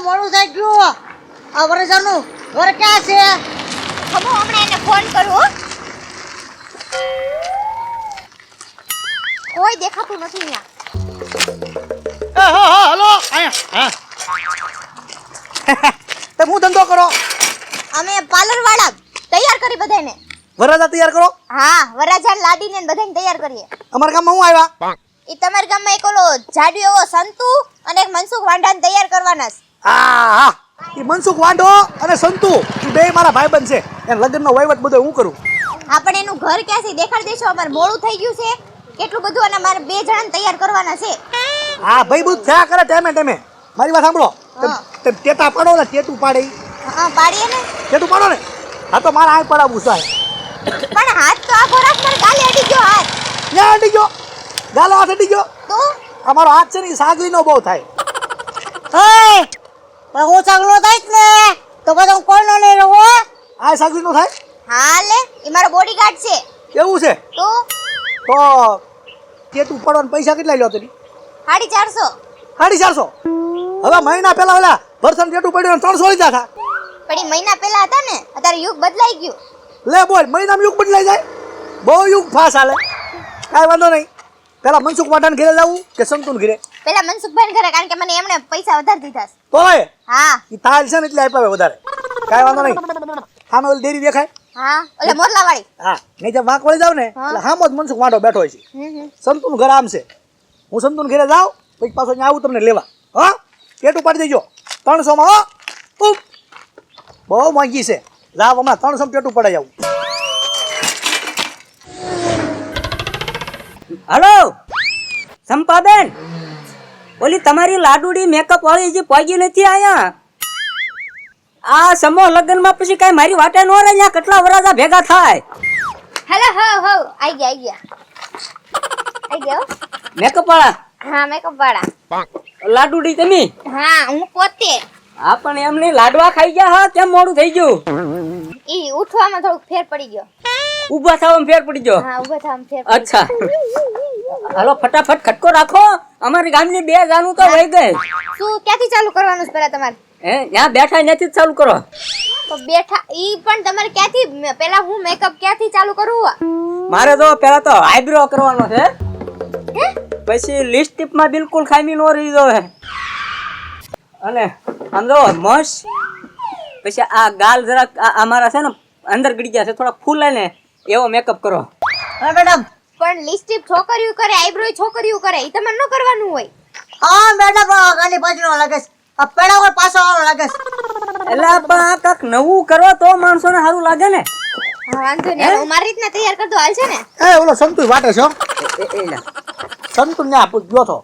મોડું થઈ ગયું. આ વરજાનું ઘર ક્યાં છે? ખમો હમણાં એને ફોન કરું હો. કોઈ દેખાતું નથી અહીંયા. હલો આયા તે હું ધંધો કરો? અમે પાર્લર વાળા તૈયાર કરી બધાને. વરરાજા તૈયાર કરો? હા, વરાજાન લાડીને ને બધાને તૈયાર કરીએ. અમારા ગામમાં હું આવ્યા? ઈ તમારા ગામમાં એક ઓલો જાડુ એવો સંતુ અને એક મનસુખ વાંડાને તૈયાર કરવાના છે. હા ઈ મનસુખ વાંઢો અને સંતુ ઈ બે મારા ભાઈબંધ છે. એ લગ્નનો વહીવટ બધો હું કરું. આપણે એનું ઘર ક્યાંથી દેખાડ દેશો? અમારે મોડું થઈ ગયું છે કેટલું બધું અને મારે 2 જણાને તૈયાર કરવાના છે. હા ભાઈ બુધ થયા કરે ટાઈમે મારી વાત સાંભળો. તે ટેટા પાડો ને ટેટું પાડે ઈ. હા, પાડીએ ને. ટેટું પાડો ને. હા તો મારા આય પડાવું છે. પણ હાથ તો આ ખોરાક પર ગાલે અડી ગયો હાથ. ક્યાં અડી ગયો? ગાલો હાથ અડી ગયો? તો અમારો હાથ છે ને ઈ સાગરીનો બહુ થાય. ઓય પણ હું ચાંગલો થાય જ ને તો બધું હું કોઈનો નહીં રહું. આ સાગરીનો થાય? હા લે, ઈ મારો બોડીગાર્ડ છે. એવું છે? તો તો ટેટું પાડવાના પૈસા કેટલા લ્યો તમે? 450. 450? હવે મહિના પહેલા ઓલા વર્ષન ટેટું પડ્યું 300 લીધા હતા. પણ ઈ મહિના પહેલા હતા ને, અત્યારે યુગ બદલાઈ ગયું. લે બોલ, મહિનામાં યુગ બદલાઈ જાય? બહુ યુગ ફાસ હાલે. કાંઈ વાંધો નહીં. પેલા મનસુખ વાંઢાને ઘરે જવું કે સંતુન ઘરે? પેલા મનસુખભાઈ ઘરે, કારણ કે મને એમણે પૈસા વધારે દીધા છે. તોય હા ઈ તાલ છે ને એટલે આપ્યા વધારે. કાંઈ વાંધો નહીં. સામે ઓલી ડેરી દેખાય? હા, ઓલે મોરલા વાળી. હા, નહીં જેમ વાંક વળી જાવ ને એટલે હામો જ મનસુખ વાંઢો બેઠો હોય છે. સંતુનું ઘર આમ છે. હું સંતુન ઘરે જાઉં પછી પાછો અહીંયા આવું તમને લેવા. હા, ટેટું પાડી દેજો 300 માં. હો ઉપ, બહુ મોંઘી છે. જાવ હમણાં 300 માં ટેટું પડાઈ આવું. હલો સંપાબેન, ઓલી તમારી લાડુડી મેકઅપ વાળી હજી પહોંચી નથી આયા. આ સમૂહ લગ્નમાં પછી કઈ મારી વાટે નો રહે. અહીંયા કેટલા વરાજા ભેગા થાય. હેલો, હો હો આઈ ગયા. મેકઅપ વાળા? હા, મેકઅપ વાળા. લાડુડી તમે? હા, હું પોતે. હા, પણ એમને લાડવા ખાઈ ગયા. હા, કેમ મોડું થઈ ગયું? ઈ ઉઠવામાં થોડુંક ફેર પડી ગયો. ઊભા થવામાં ફેર પડી ગયો? હા, ઊભા થવામાં ફેર પડી અચ્છા, હાલો ફટાફટ ખટકો રાખો. અમારી ગામની 2 જાનું તો વહી ગઈ. ગયો. શું ક્યાંથી ચાલુ કરવાનું છે પેલા તમારે? હે, ત્યાં બેઠા ત્યાંથી જ ચાલુ કરો. તો બેઠા ઈ પણ તમારે ક્યાંથી પેલા હું મેકઅપ ક્યાંથી ચાલુ કરું? મારે તો પેલા તો આઈબ્રો કરવાનો છે, પછી લિપસ્ટિક માં બિલકુલ ખામી નો રહી જાય, અને આમ જો મસ, પછી આ ગાલ જરાક અમારા છે ને અંદર ગળી ગયા છે, થોડા ફૂલે ને એવો મેકઅપ કરો. હા મેડમ. પણ લિપસ્ટિક છોકરીઓ કરે, આઈબ્રો છોકરીઓ કરે, ઈ તમારે ન કરવાનું હોય. હા મેડમ, ગાલી પાછળ લાગે છે. આ પેડા પર પાછો આવવા લાગે છે. એટલે પણ આ કાક નવું કરો તો માણસોને સારું લાગે ને. હા, વાંધો નહીં. હું મારી રીતના તૈયાર કરી દો, હાલ છે ને? એ ઓલો સંતુ વાટે છે હો. સંતુ ને આપું ગયો તો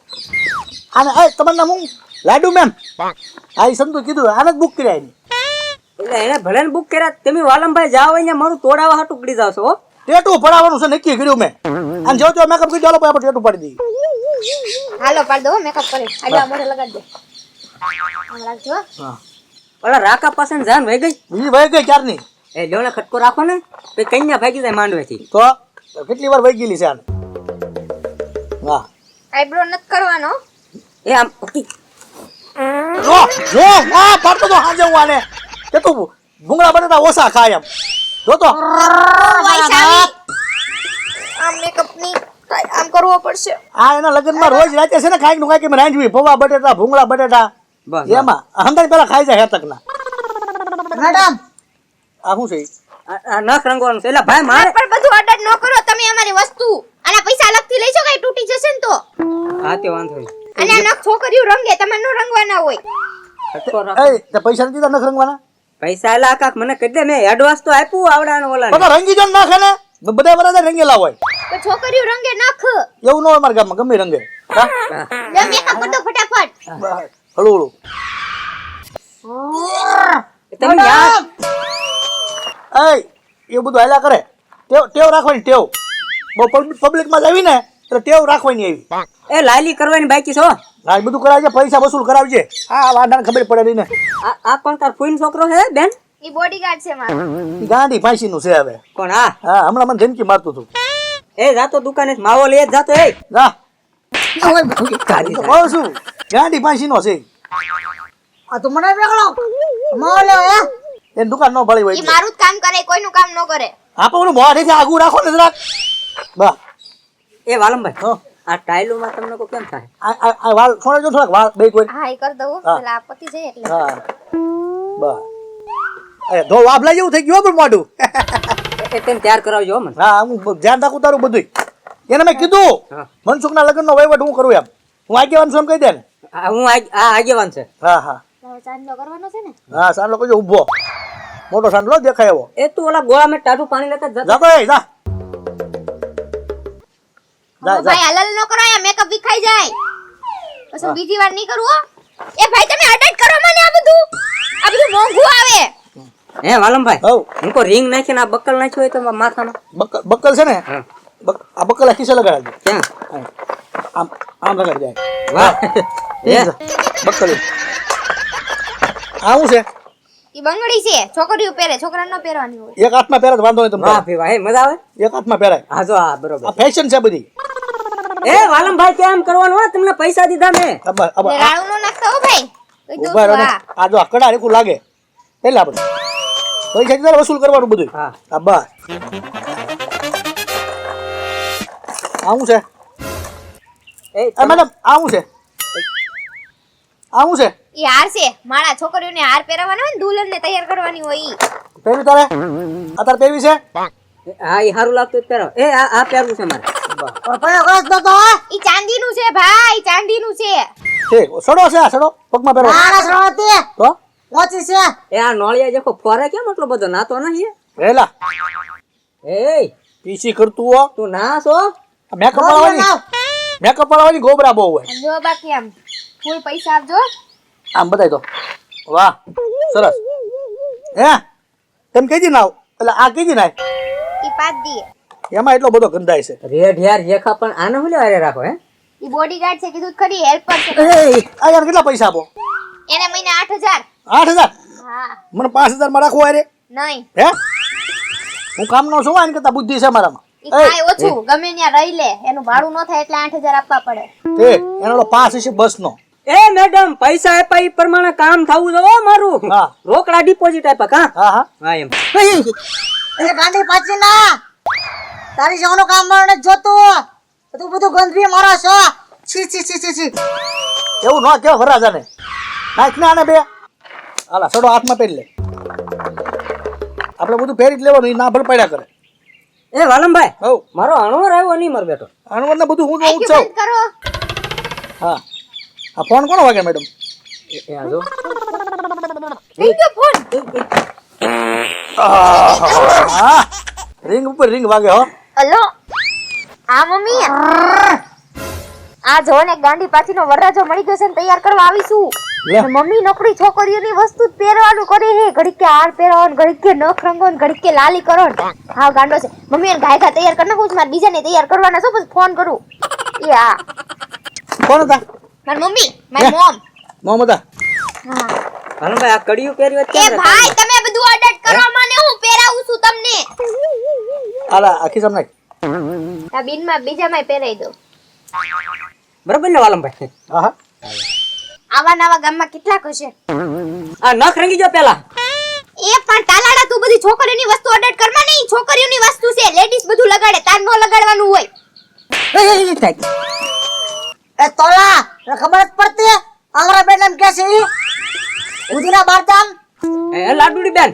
આને. એ તમારું નામ હું? લાડુ મેમ. આ ઈ સંતુ કીધું આને જ બુક કર્યા એની. એટલે એને ભલે ને બુક કર્યા, તમે વાલમભાઈ જાઓ અહીંયા મારું તોડાવા હાટું પડી જાવ છો. ટેટુ પડાવવાનું છે નક્કી કર્યું મેં. અને જો તો મેકઅપ કરી ચાલો આપણે ટેટુ પાડી દઈએ. હાલો પાડ દો, મેકઅપ કરી. હાલો આ મોઢે લગાડ દે. આમ રાખજો. હા, ઓલા રાકા પાસે ને જાન વહી ગઈ. બીજી વહી ગઈ ક્યારની. એ લોને ખટકો રાખો ને, પછી કન્યા ભાગી જાય માંડવેથી. તો કેટલી વાર વહી ગયેલી છે આને. હા, આઈબ્રો નત કરવાનો. એ આમ જો જો આ પાડતો તો હાજે હું આને કે તું ભૂંગળા બટાટા ઓછા ખાય એમ. જો તો આમ મેકઅપ ની આમ કરવો પડશે. આ એના લગ્નમાં રોજ રાતે છે ને કાંઈક નું કાંઈક રાંધવી, પૌવા બટેટા, ભૂંગળા બટેટા બસ એમાં હંગાઈ પેલા ખાઈ જાય હેતકના. મેડમ આ શું છે? આ નખ રંગવાનું છે. એટલે ભાઈ મારે પણ બધું ઓર્ડર ન કરો તમે અમારી વસ્તુ. આના પૈસા અલગથી લઈશો, કઈ તૂટી જશે ને તો. હા તે વાંધો નહીં. અને આ નખ છોકરીઓ રંગે, તમારે નો રંગવાના હોય. ખટકો રાખો. એ તે પૈસા નથી દીધા નખ રંગવાના? પૈસા એલા કાક મને કહી દે, મેં એડવાન્સ તો આપ્યું આવડાને ઓલા. બધા રંગી જો નાખે ને, બધા બરાબર રંગેલા હોય. તો છોકરીઓ રંગે નખ. એવું ન હોય મારા ગામમાં, ગમે રંગે. હા? લે મેકઅપ કરી દો ફટાફટ. હળુ હળુ. તમે યાર એ એ બધું હાલ્યા કરે. ટેવ રાખવાની ટેવ. બહુ પબ્લિકમાં જ આવી ને એટલે ટેવ રાખવાની એવી. એ લાલી કરવાની બાકી છો. આ બધું કરાવજે, પૈસા વસૂલ કરાવજે. આ વાંઢાને ખબર પડે નહીં ને. આ કોણ તાર ફૂઈન છોકરો છે બેન? ઈ બોડીગાર્ડ છે મારો. ઈ ગાંડી ફાંસીનું છે હવે. કોણ? હા હા, હમણાં મને ધમકી મારતું હતું. એ જાતો દુકાને માવો લઈ જ જાતો. એ જા. તારી તો કહું છું ગાંડી ફાંસીનો છે. આ તું મને બેગળો મોલે હે એની દુકાન નો ભળી હોય ઈ મારું જ કામ કરે, કોઈનું કામ ન કરે. આપો ઓલું મોઢેથી આગું રાખો ને જરાક બા એ વાલમભાઈ હો આ ટાઈલોમાં તમને કોઈ કેમ થાય? આ વાળ છોડે જો થોડાક વાળ બે કોઈ હા, ઈ કર દઉં. હા. પેલા આ પતી જાય એટલે. હા બા અરે ધો વાબલા જેવું થઈ ગયું હો પણ મોઢું એ તેને તૈયાર કરાવજો હો મને. હા હું ધ્યાન રાખું તારું બધું એને મેં કીધું હા. મનસુખના લગ્નનો વહીવટ હું કરું એમ હું આગેવાન છું એમ કહી દે ને હું આ આગેવાન છે. હા હા હવે ચાંદલો કરવાનો છે ને. હા સાંડલો કજો ઊભો મોટો સાંડલો દેખાય એવો એ તું ઓલા ગોળામાં ટાઢું પાણી લેતા જતો. જા તો એ જા જા હવે ભાઈ હલલ ન કરો, આ મેકઅપ વિખાઈ જાય. પછી બીજી વાર નહીં કરું હો. એ ભાઈ તમે અટેચ કરો મને આ બધું મોંઘું આવે. હે વાલમભાઈ હવ હું કો રિંગ નાખીને આ બક્કલ નાખ્યો હોય તો માથામાં. બક્કલ છે ને હા. આ બક્કલ ખીસે લગાડજો ક્યાં? આમ આમ લગાડી જાય વાહ હે બક્કલ આવું છે ઈ બંગડી છે, છોકરીઓ પહેરે, છોકરાને ન પહેરવાની હોય. એક હાથમાં પહેરે તો વાંધો નહીં વાહ તમને ભઈ વાહ, હે મજા આવે. એક હાથમાં પહેરાય હા જો આ બરોબર. આ ફેશન છે બધી એ વાલમભાઈ કેમ કરવાનું હો? તમને પૈસા દીધા મેં. એટલે રાણું ન નાખતા હો ભાઈ. કહી દઉં ઉભા રહો છું, ને હા. આ જો આ કડા રેખું લાગે એટલે આપણે પૈસા દીધા વસૂલ કરવાનું બધું હા. આ બસ આવું છે એ આ મેડમ આવું છે આવું છે ઈ હાર છે, મારા છોકરીઓને હાર પહેરાવવાનો હોય ને, દુલ્હનને તૈયાર કરવાની હોય ઈ. પેવી તારે આ તારે પેવી છે હા એ સારું લાગતું જ પહેરાવ. એ આ પહેરવું છે મારે. પડ્યો કરસ તો હે ઈ ચાંદીનું છે ભાઈ, ચાંદીનું છે. ઠીક સડો છે આ સડો પગમાં પહેરો મારા શ્રવતી તો મોચી છે એ આ નોળિયા જેખો ફોરે કેમ એટલો બધો નાતો નહીં? વેલા એ પીસી કરતું હો તું ના છો? મેકઅપ વાળાની ગોબરા બહુ હોય જો બાકી આમ ફૂલ પૈસા આપજો. આમ બતાવી દો વાહ સરસ હે તેમ કેજી નાવ એટલે આ કેજી નાય ઈ 5 દીએ. એમાં એટલો બધો ગંધાય છે રેડ યાર જેખા પણ આને હું લેવા રાખો હે? ઈ બોડીગાર્ડ છે, કીધું જ ખરી, હેલ્પર છે. આ યાર કેટલા પૈસા આપો એને મહિને 8000. 8,000 હા, મને 5,000 માં રાખવું અરે નહીં. હે હું કામનો છું આને કરતા બુદ્ધિ છે મારામાં ઈ કાંઈ ઓછું, ગમે ત્યાં રહી લે, એનું ભાડું ન થાય એટલે 8000 આપવા પડે. ઠીક એનો પાસ હશે બસનો એ મેડમ પૈસા આપ્યા ઈ પ્રમાણે કામ થવું જોઈએ હો મારું. હા. રોકડા ડિપોઝિટ આપ્યા કા? હા હા હા એમ. એ ગાંડી પાછી ના તારી જેવાનું કામ મને જોતું તું બધું ગંદકી મારો છો છી છી છી છી છી એવું ન કેવો વરાજાને નાખ ને આને બે હાલા સડો હાથમાં પહેરી લે આપણે બધું પહેરી જ લેવાનું ઈ ના ભર પડ્યા કરે એ વાલમભાઈ હવ મારો અણવર આવ્યો નહીં મારો બેટો. આનું બધું હું આઈક્યુ છું બંધ કરો. હા આ ફોન કોનો વાગે મેડમ એ આ જો. થઈ ગયો ફોન. હા રિંગ ઉપર રિંગ વાગે હો હલો, હા મમ્મી. આ જો ને ગાંડી પાછીનો વરરાજો મળી ગયો છે ને તૈયાર કરવા આવીશું. લે. મમ્મી નોકરી છોકરીઓની વસ્તુ જ પહેરવાનું કરે હે, ઘડીક કે હાર પહેરવાનું, ઘડીક કે નખ રંગવાનું, ઘડીક કે લાલી કરો. હા ગાંડો છે. મમ્મી એને ગાયકા તૈયાર કરી નાખું છું, મારે બીજાને તૈયાર કરવાના છે, પછી ફોન કરું. એ હા, કોણ હતા મારી મમ્મી, મારી મોમ. મોહમ્મદ હા. વાલમભાઈ આ કડિયું પહેર્યું હોત એ કેમ ભાઈ તમે બધું ઓર્ડર કરો, મને હું પહેરાવું છું તમને. હાલા આખી સમ નાખ આ બિનમાં બીજામાં પહેરાઈ દો. બરોબર ને વાલમભાઈ? હા હા આવા નવા ગામમાં કેટલાક હશે. આ નખ રંગી ગયો પેલા. એ પણ તાલાડા તું બધી છોકરીઓની વસ્તુ ઓર્ડર કરવા નહીં, છોકરીઓની વસ્તુ છે, લેડીઝ બધું લગાડે, તાર નો લગાડવાનું હોય. એ તોલા તને ખબર જ પડતી આંગરા બેટલામ કે છે ઈ ઉધીના બારદામ એ લાડુડી બેન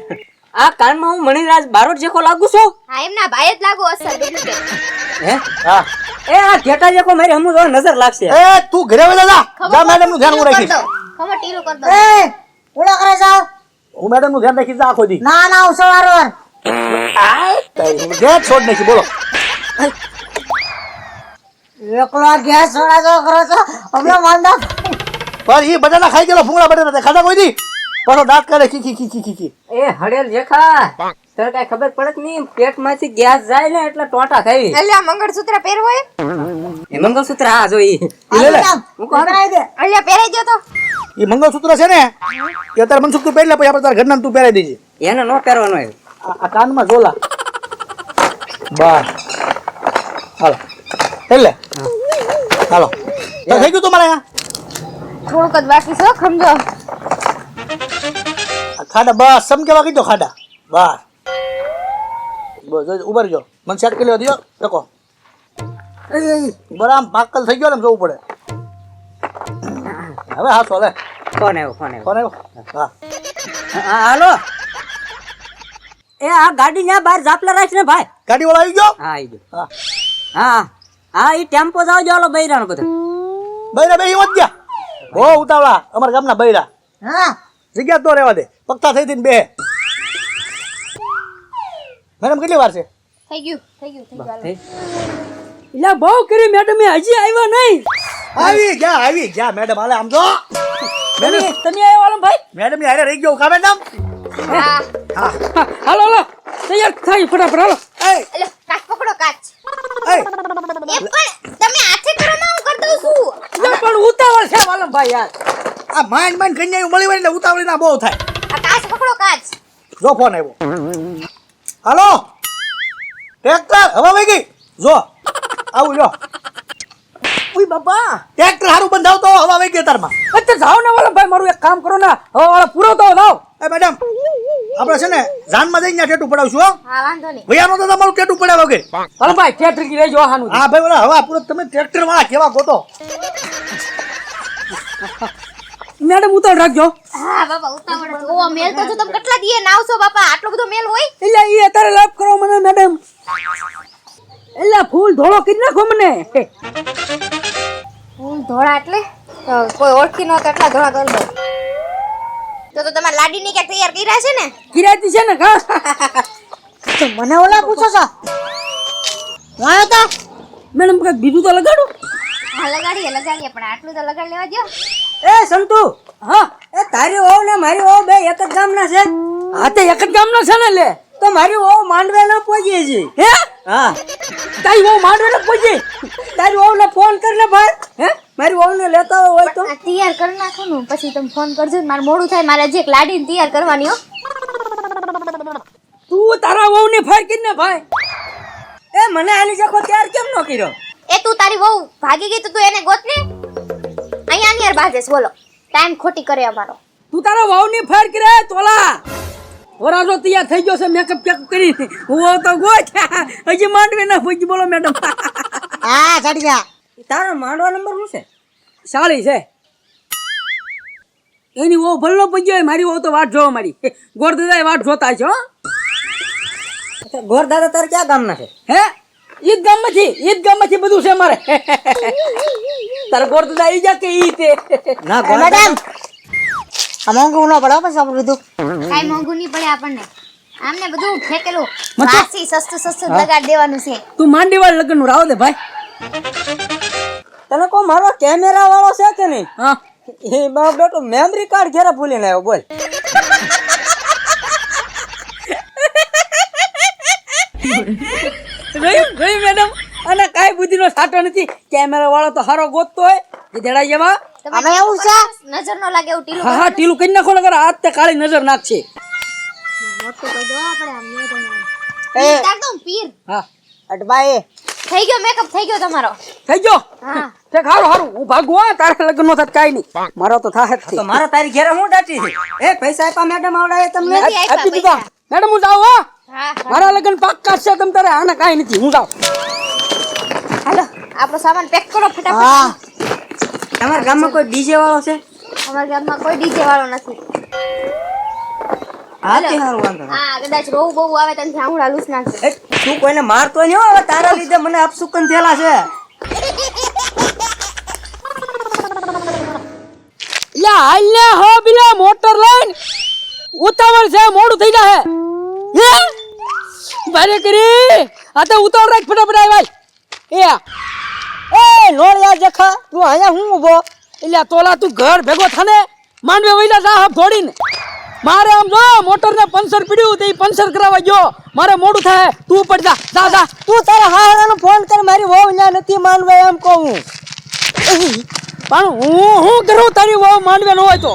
આ કાનમાં હું મણિરાજ બારોટ જેખો લાગુ છું? હા એમના ભાઈ જ લાગો અસર બીજું હે હા એ આ ઘેટા જેખો મારી હમુ જો નજર લાગશે. એ તું ઘરે વઈ જા જા મેડમ નું ધ્યાન હું રાખીશ ખબર ટીલું કર દો. એ ઉડા કરે જાવ હું મેડમ નું ધ્યાન રાખીશ આખો દી ના ના હું સવારવાર ગેટ છોડ નાખી બોલો એકલો ગેસ છોડા જો કરો છો હમણાં માંદા પણ ઈ બટાટા ખાઈ ગયેલો ભૂંગળા બટાટા ખાધા કોઈ દી પાછો દાંત કરે ખી ખી ખી ખી ખી ખી એ હડેલ જેખા તને કઈ ખબર પડે જ નહીં પેટમાંથી ગેસ જાય ને એટલે ટોટા ખાવી. એટલે આ મંગળસૂત્ર પહેરવો હે? એ મંગળસૂત્ર આ જો ઈ લે લે હું કહું કરાઈ દે અહીંયા પહેરાઈ દો તો. ઈ મંગળસૂત્ર છે ને એ અત્યારે મનસુખ તું પહેરી લે પછી આપણે તારા ઘરના તું પહેરાઈ દેજે એને નો પહેરવાનો હોય. આ કાનમાં ઝોલા બસ હાલો એટલે હાલો તો થઈ ગયું તમારે અહીંયા થોડુંક જ બાકી છે, સમજો. ખાડા બસ સમકેવા કીધો ખાડા બસ બસ ઉભા રહેજો મને સેટ કરી લેવા દો ટકો બરાબર પાકલ થઈ ગયો ને જવું પડે હવે હા ચાલે ફોન આવ્યો ફોન આવ્યો કોણ આવ્યો હા હા હાલો એ આ ગાડી ન્યા બહાર ઝાપલા રાખ ને ભાઈ ગાડી વાળા આવી ગયો હા આવી ગયો હા હા હા એ ટેમ્પો જાવ જો હાલો બૈરાનો બધો બૈરા બે વધ ગયા હો ઉતાવળા અમારા ગામના બૈરા હા જગ્યા તો રહેવા દે પક્કા થઈ હતી ને બે મેડમ કેટલી વાર છે થઈ ગયું થઈ ગયું થઈ ગયું એટલે બહુ કરી મેડમ હજી આવ્યા નહીં આવી ગયા મેડમ હાલે આમ તો તમે આવ્યા વાલો ભાઈ મેડમ ની હારે રહી ગયો કા મેડમ હા હા હાલો હાલો તૈયાર થઈ ફટાફટ હાલો એ એટલે કાચ પકડો કાચ એ એ પણ તમે હાથે કરો ના હું કરી દઉં છું પણ ઉતાવળ છે વાલો ભાઈ યાર આ માંડ કન્યા મળી હોય એટલે ઉતાવળી ના બહુ થાય આ કાચ પકડો કાચ જો ફોન આવ્યો હાલો ટ્રેક્ટર હવા વહી ગઈ જો આવું જો ઉઈ બાપા ટ્રેક્ટર હારું બંધાવતો હવા વહી ગઈ તારમાં અત્યારે જાઓ ને વાલો ભાઈ મારું એક કામ કરો ને હવે વાળો પૂરો તો જાઓ એ મેડમ આપણે છે ને જાનમાં જઈને ત્યાં ટેટુ પડાવશું હો હા વાંધો નહીં ભૈયાનો તો તમારું ટેટુ પડાવ્યો કે વાલો ભાઈ થિયેટર કી રહેજો હાનું હા ભાઈ બોલા હવા પૂરો તમે ટ્રેક્ટર વાળા કેવા ગોતો મેડમ ઉતાવળ રાખજો હા બાપા ઉતાવળ જ. ઓ મેલ તો જો તમે કેટલા દીએ નાવશો બાપા આટલો બધો મેલ હોય એટલે એ અત્યારે લાભ કરો મને મેડમ એટલે ફૂલ ધોળો કરી નાખો મને હું ધોળા એટલે તો કોઈ ઓળખી નહોતો એટલા ધોળા કરી દો તો તમારા લાડીને ક્યાંક તૈયાર કર્યા છે ને કિરાતી છે ને કા તો મને ઓલા પૂછો છો હું આવ્યો તા મેડમ કઈક બીજું તો લગાડું હા લગાડીએ પણ આટલું તો લગાડ લેવા દો એ સંતુ હા એ તારી વહુ ને મારી વહુ બે એક જ ગામના છે હા તે એક જ ગામના છે ને લે તો મારી વહુ માંડવે ન પહોંચી છે હે હા તારી વહુ માંડવે ન પહોંચી તારી વહુ ને ફોન કર ને ભાઈ હે મારી વહુ ને લેતા હોય તો આ તૈયાર કરી નાખો ને પછી તમે ફોન કરજો મારે મોડું થાય મારે હજી એક લાડીને તૈયાર કરવાની હો તું તારા વહુ ને ફાર કરી ને ભાઈ એ મને આની જકો ત્યાર કેમ ન કર્યો એ તું તારી વહુ ભાગી ગઈ તો તું એને ગોત ને અહીંયા નિયર બાજેસ બોલો ટાઈમ ખોટી કરે અમારો તું તારા વહુ ની ફાર કરે તોલા વરાજો તૈયાર થઈ ગયો છે મેકઅપ પેકઅપ કરી હું તો ગોચ હજી માંડવે ના પહોંચી બોલો મેડમ હા ચડી ગયા તારા માંડવા નંબર શું છે 40 છે એની વહુ ભલ્લો પગ્યો હોય મારી વહુ તો વાટ જોવા મારી ગોરદાદા વાટ જોતા છે હો ગોરદાદા તારે ક્યાં ગામના છે હે ઈદ ગામમાંથી બધું છે મારે તારે ગોરદાદા ઈ જા કે ઈ તે ના મેડમ આ મોંઘું ન પડે પછી આપણું બધું કાઈ મોંઘું નહીં પડે આપણને આમને બધું ફેકેલું વાસી સસ્તું લગાડ દેવાનું છે તું માંડી વાળ લગન નું રાવ દે ભાઈ તને કો મારો કેમેરા વાળો છે કે નહીં હા એ બાપ બેટો મેમરી કાર્ડ ઘેરે ભૂલીને આવ્યો બોલ જોયું મેડમ અને કાઈ બુદ્ધિનો સાટો નથી કેમેરા વાળો તો હારો ગોતતો હોય ગધેડા જેવા અમે એવું છે નજર ન લાગે એવું ટીલું હા ટીલું કરી નાખો નગર આજ તે કાળી નજર નાખશે મોટું કરી દો આપણે આમ ને એ એકદમ પીર હા અટભાઈ થઈ ગયો મેકઅપ થઈ ગયો તમારો થઈ ગયો હા તે હારું હું ભાગું હા તારે લગ્ન નો થાત કાઈ નહીં મારો તો થાહે જ તો મારા તારી ઘેરે હું ડાટી છે એ પૈસા આપ્યા મેડમ આવડાય તમને નથી આપ્યા આપી દીધા મેડમ હું જાઉં હા હા મારા લગ્ન પાક્કા છે તમ તારે આને કાઈ નથી હું જાઉં હાલો આપણો સામાન પેક કરો ફટાફટ હા તમારા ગામમાં કોઈ ડીજે વાળો છે અમારા ગામમાં કોઈ ડીજે વાળો નથી હા તે હારું વાંધો હા કદાચ રોવું બહુ આવે તને આંગળા લૂસ નાખશે એ તું કોઈને મારતો નહીં હો હવે તારા લીધે મને અપસુકન થયેલા છે લા હાલ્યા હો બિલા મોટર લઈને ઉતાવળ છે મોડું થઈ જાહે હે બારે કરી આ તો ઉતાવળ રાખ ફટાફટ આય ભાઈ એ નોળિયા જખા તું અહીંયા હું ઊભો એટલે તોલા તું ઘર ભેગો થાને માંડવે વઈલા જા હબ થોડીને મારે આમ જો મોટર ને પંચર પડ્યું તે પંચર કરાવવા ગયો મારે મોડું થાય તું ઉપર જા જા જા તું તારા હારાનો ફોન કર મારી વહુ ન્યા નથી માંડવે એમ કહું પણ હું કરું તારી વહુ માંડવે ન હોય તો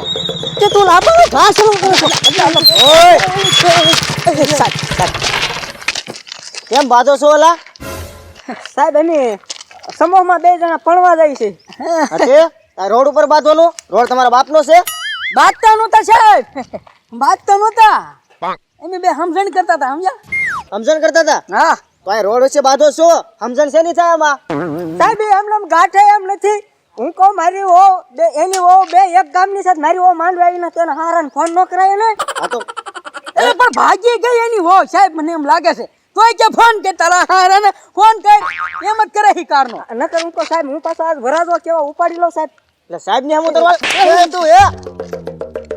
કે તું લાંબો ભાષણ કરો કેમ બાજો છો ઓલા સાહેબ એની સમૂહમાં બે જણા પડવા જાય છે હતે આ રોડ ઉપર બાંધવાનો રોડ તમારા બાપનો છે બાદતાનું તો સાહેબ વાત તો નહોતા અમે બે સમજણ કરતા હતા સમજ્યા સમજણ કરતા હતા હા તો આ રોડ વચ્ચે બાંધો છો સમજણ છે નહીં થાય આમાં સાહેબ એમ ગાંઠે એમ નથી હું કહું મારી વો બે એની વો બે એક ગામની સાથે મારી વો માંડવા આવીને તો હારાને ફોન ન કરાય ને આ તો એ પણ ભાગી ગઈ એની વો સાહેબ મને એમ લાગે છે તોય કે ફોન કે તારા હારાને ફોન કર એમ જ કરે હી કારનો નકર હું તો સાહેબ હું પાછો આજ વરાજો કેવા ઉપાડી લો સાહેબ એટલે સાહેબ ને હમું દરવાજ તું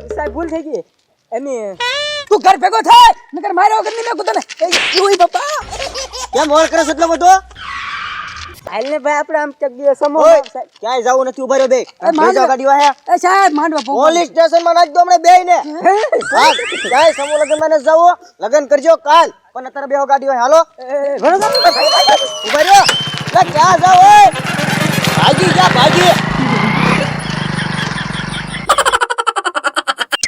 સાહેબ ભૂલ થઈ ગઈ એની તું ઘર ભેગો થાય નકર માર્યો વગર નહીં મેં તને ઓય બાપા કેમ હોર કરે છે એટલો બધો હાલ ને ભાઈ આપણે આમ ચક દે સમો ઓય ક્યાંય જાવું નથી ઉભા રહ્યો બે લઈ જાઓ ગાડી વાહે એ સાહેબ માંડવા પોકો પોલીસ સ્ટેશન માં નાખ દો હમણે બેય ને ક્યાંય સમૂહ લગ્ન માં નથી જાવું લગ્ન કરજો કાલ પણ અત્યારે બેહો ગાડી વાહે હાલો ઉભા રહ્યો ક્યાં જાવ ઓય ભાગી જા ભાગી